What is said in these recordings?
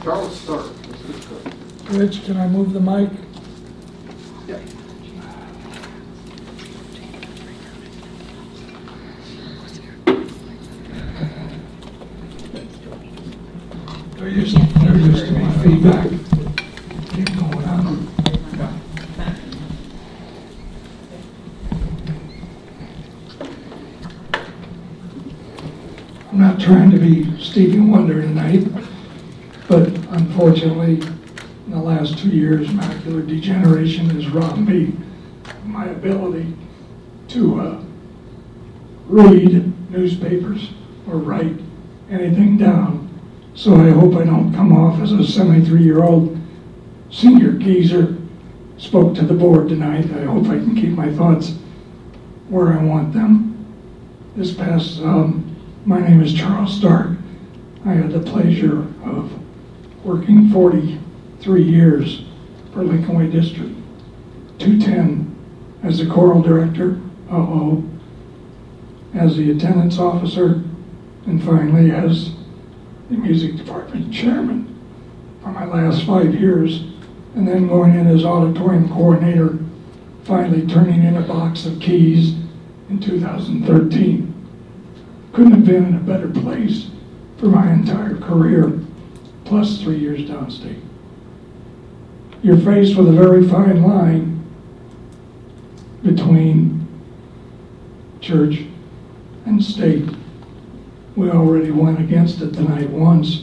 Charles Stark. Rich, can I move the mic? Yeah. There used to be feedback. Keep going on. Yeah. I'm not trying to be Stevie Wonder tonight, but unfortunately, in the last 2 years, macular degeneration has robbed me of my ability to read newspapers or write anything down. So I hope I don't come off as a 73-year-old senior geezer. Spoke to the board tonight. I hope I can keep my thoughts where I want them. This past, my name is Charles Stark. I had the pleasure of working 43 years for Lincoln Way District 210 as the choral director, as the attendance officer, and finally as the music department chairman for my last 5 years, and then going in as auditorium coordinator, finally turning in a box of keys in 2013. Couldn't have been in a better place for my entire career, plus 3 years downstate. You're faced with a very fine line between church and state. We already went against it tonight once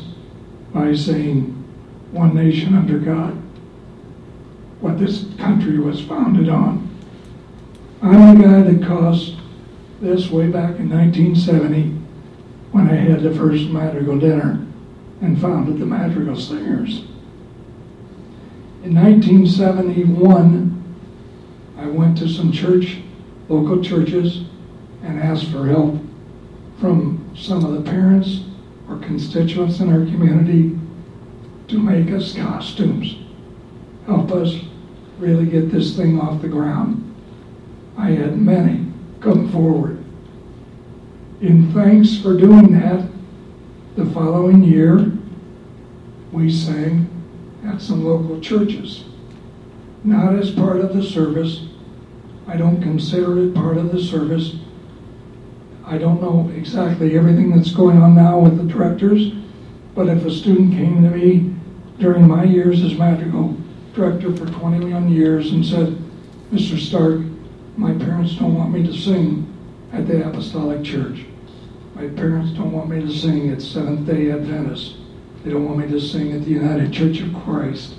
by saying one nation under God, what this country was founded on. I'm the guy that caused this way back in 1970 when I had the first Madrigal dinner and founded the Madrigal Singers. In 1971, I went to some local churches, and asked for help from some of the parents or constituents in our community to make us costumes, help us really get this thing off the ground. I had many come forward. In thanks for doing that, the following year, we sang at some local churches. Not as part of the service. I don't consider it part of the service. I don't know exactly everything that's going on now with the directors, but if a student came to me during my years as Madrigal director for 21 years and said, Mr. Stark, my parents don't want me to sing at the Apostolic Church. My parents don't want me to sing at Seventh-day Adventist. They don't want me to sing at the United Church of Christ.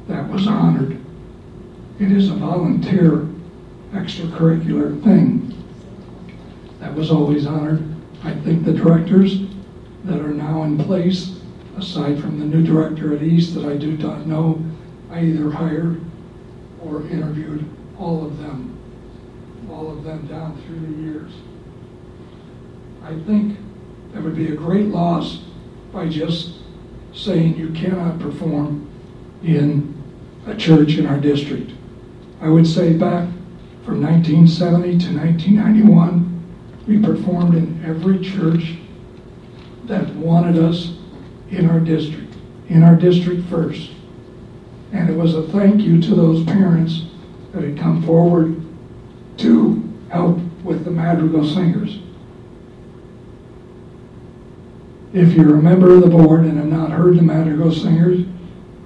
That was honored. It is a volunteer extracurricular thing. That was always honored. I think the directors that are now in place, aside from the new director at East that I do not know, I either hired or interviewed all of them down through the years. I think that would be a great loss by just saying you cannot perform in a church in our district. I would say back from 1970 to 1991, we performed in every church that wanted us in our district first. And it was a thank you to those parents that had come forward to help with the Madrigal Singers. If you're a member of the board and have not heard the Madrigal Singers,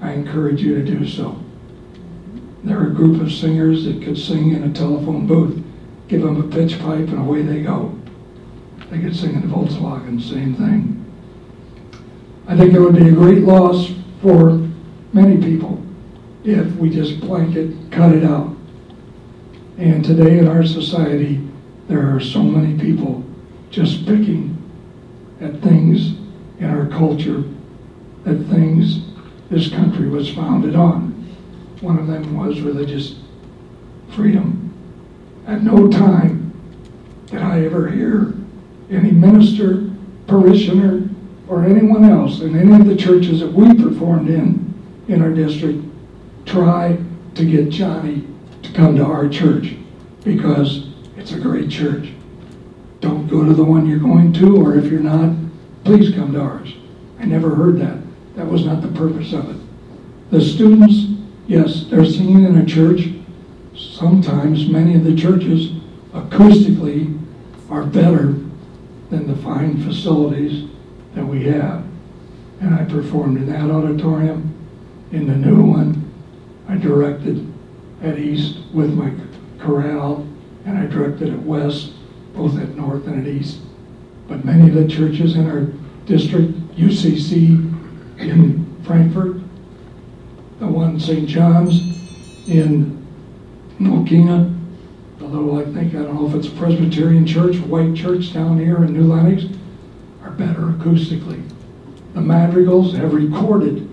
I encourage you to do so. They're a group of singers that could sing in a telephone booth. Give them a pitch pipe and away they go. They could sing in the Volkswagen, same thing. I think it would be a great loss for many people if we just blanket cut it out. And today in our society, there are so many people just picking at things in our culture, at things this country was founded on. One of them was religious freedom. At no time did I ever hear any minister, parishioner, or anyone else in any of the churches that we performed in our district try to get Johnny to come to our church because it's a great church. Don't go to the one you're going to, or if you're not, please come to ours. I never heard that. That was not the purpose of it. The students, yes, they're singing in a church. Sometimes many of the churches acoustically are better than the fine facilities that we have. And I performed in that auditorium. In the new one, I directed at East with my chorale, and I directed at West, both at North and at East. But many of the churches in our district, UCC in Frankfurt, the one in St. John's in Mokina, the little, I don't know if it's a Presbyterian church, white church down here in New Lenox, are better acoustically. The Madrigals have recorded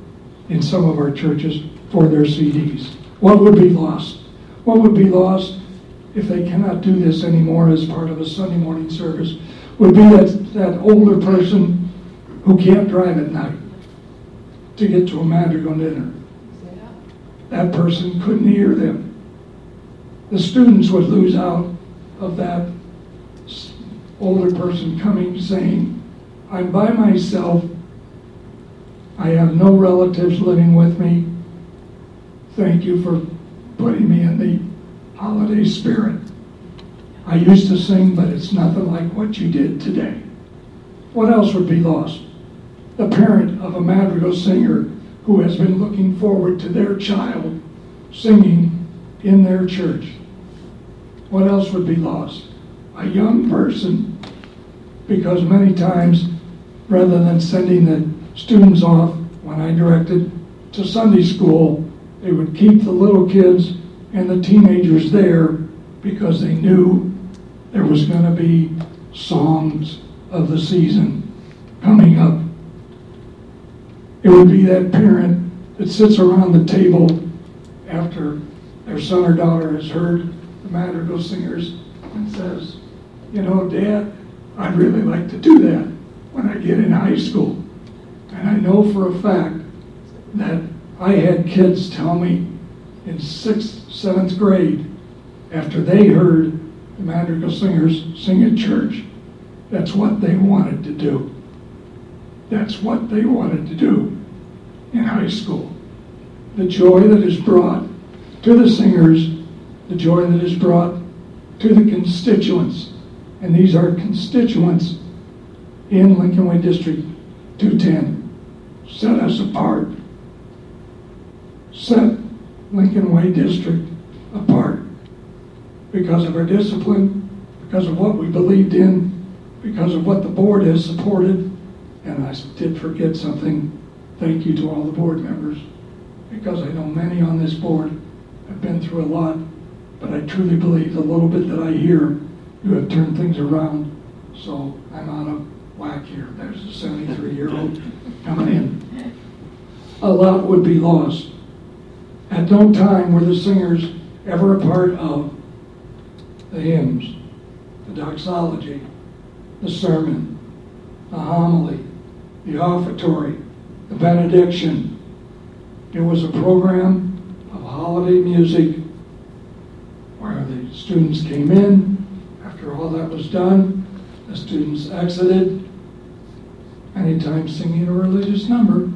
in some of our churches for their CDs. What would be lost? What would be lost if they cannot do this anymore as part of a Sunday morning service would be that older person who can't drive at night to get to a Madrigal dinner. That person couldn't hear them. The students would lose out of that older person coming saying, I'm by myself, I have no relatives living with me, thank you for putting me in the holiday spirit. I used to sing, but it's nothing like what you did today. What else would be lost? The parent of a Madrigal singer who has been looking forward to their child singing in their church. What else would be lost? A young person, because many times, rather than sending the students off when I directed to Sunday school, they would keep the little kids and the teenagers there because they knew there was going to be songs of the season coming up. It would be that parent that sits around the table after their son or daughter has heard the Madrigal singers and says, you know, Dad, I'd really like to do that when I get in high school. And I know for a fact that I had kids tell me in 6th, 7th grade, after they heard the Madrigal singers sing at church, that's what they wanted to do. That's what they wanted to do in high school. The joy that is brought to the singers, the joy that is brought to the constituents, and these are constituents in Lincoln Way District 210, set us apart. Set Lincoln Way District apart because of our discipline, because of what we believed in, because of what the board has supported. And I did forget something. Thank you to all the board members, because I know many on this board have been through a lot, but I truly believe the little bit that I hear, you have turned things around. So I'm out of whack here. There's a 73-year-old coming in. A lot would be lost. At no time were the singers ever a part of the hymns, the doxology, the sermon, the homily, the offertory, the benediction. It was a program of holiday music where the students came in. After all that was done, the students exited, anytime singing a religious number,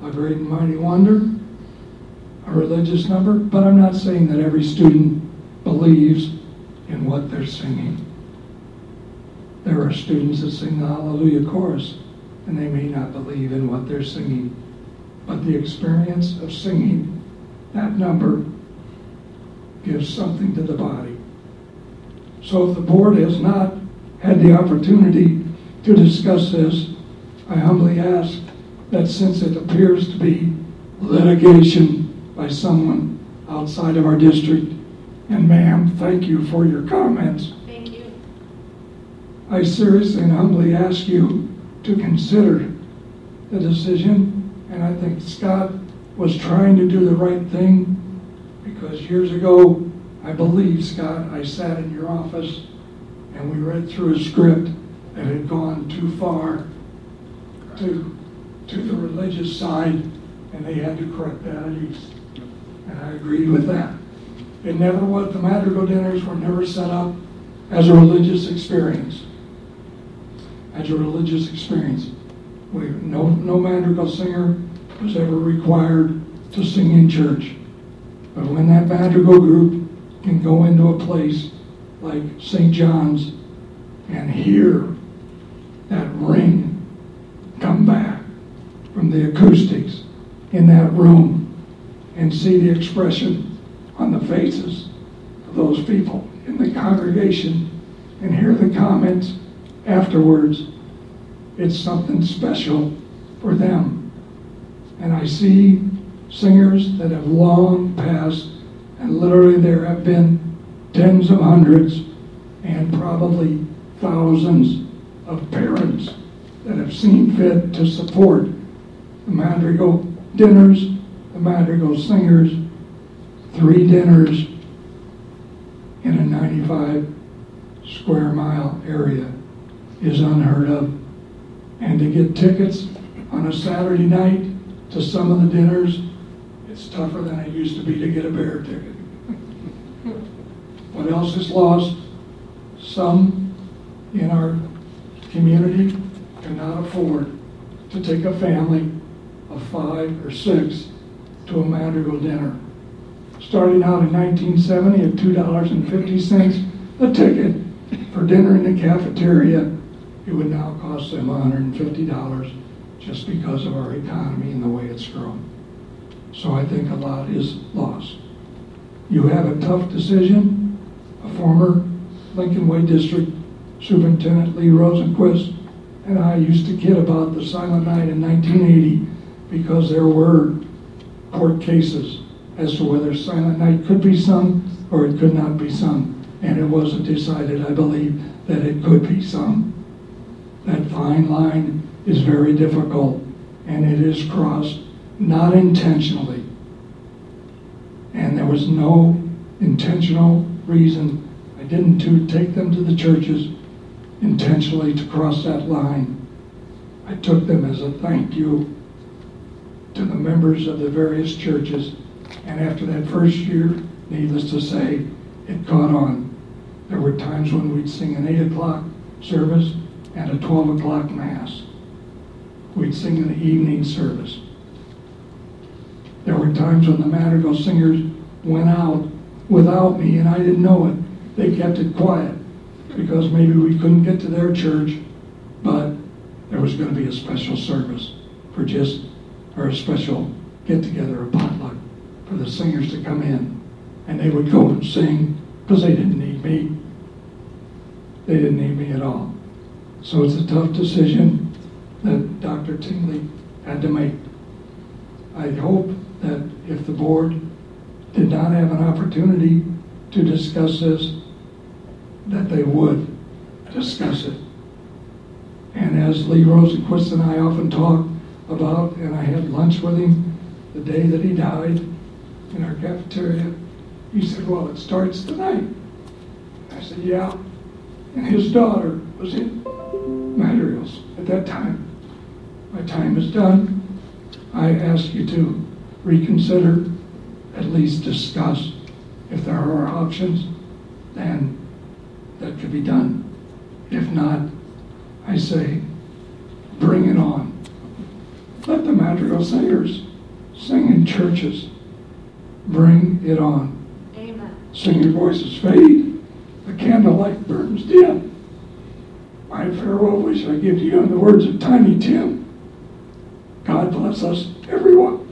a great and mighty wonder, a religious number, but I'm not saying that every student believes in what they're singing. There are students that sing the Hallelujah chorus, and they may not believe in what they're singing, but the experience of singing that number gives something to the body. So if the board has not had the opportunity to discuss this, I humbly ask that since it appears to be litigation by someone outside of our district, and ma'am, thank you for your comments. Thank you. I seriously and humbly ask you to consider the decision, and I think Scott was trying to do the right thing, because years ago, I believe, Scott, I sat in your office and we read through a script that had gone too far to the religious side, and they had to correct that at least. And I agreed with that. It never was, the Madrigal dinners were never set up as a religious experience. As a religious experience. No Madrigal singer was ever required to sing in church. But when that madrigal group can go into a place like St. John's and hear that ring come back from the acoustics in that room and see the expression on the faces of those people in the congregation and hear the comments afterwards, it's something special for them. And I see singers that have long passed, and literally there have been tens of hundreds and probably thousands of parents that have seen fit to support the madrigal dinners, the madrigal singers. 3 dinners in a 95 square mile area is unheard of. And to get tickets on a Saturday night to some of the dinners, it's tougher than it used to be to get a bear ticket. What else is lost? Some in our community cannot afford to take a family of 5 or 6 to a madrigal dinner. Starting out in 1970 at $2.50 a ticket for dinner in the cafeteria, it would now cost them $150 just because of our economy and the way it's grown. So I think a lot is lost. You have a tough decision. A former Lincoln Way District Superintendent Lee Rosenquist and I used to kid about the Silent Night in 1980 because there were court cases as to whether Silent Night could be sung or it could not be sung. And it wasn't decided, I believe, that it could be sung. That fine line is very difficult, and it is crossed not intentionally. And there was no intentional reason. I didn't take them to the churches intentionally to cross that line. I took them as a thank you to the members of the various churches. And after that first year, needless to say, it caught on. There were times when we'd sing an 8 o'clock service and a 12 o'clock mass. We'd sing in the evening service. There were times when the madrigal singers went out without me and I didn't know it. They kept it quiet because maybe we couldn't get to their church, but there was going to be a special service or a special get-together, a potluck for the singers to come in. And they would go and sing because they didn't need me. They didn't need me at all. So it's a tough decision that Dr. Tingley had to make. I hope that if the board did not have an opportunity to discuss this, that they would discuss it. And as Lee Rosenquist and I often talk about, and I had lunch with him the day that he died in our cafeteria, he said, well, it starts tonight. I said, yeah. And his daughter was in madrigals at that time. My time is done. I ask you to reconsider, at least discuss. If there are options, then that could be done. If not, I say, bring it on. Let the madrigal singers sing in churches. Bring it on. Amen. Sing your voices fade. The candlelight burns dim. My farewell wish I give to you in the words of Tiny Tim. God bless us, everyone.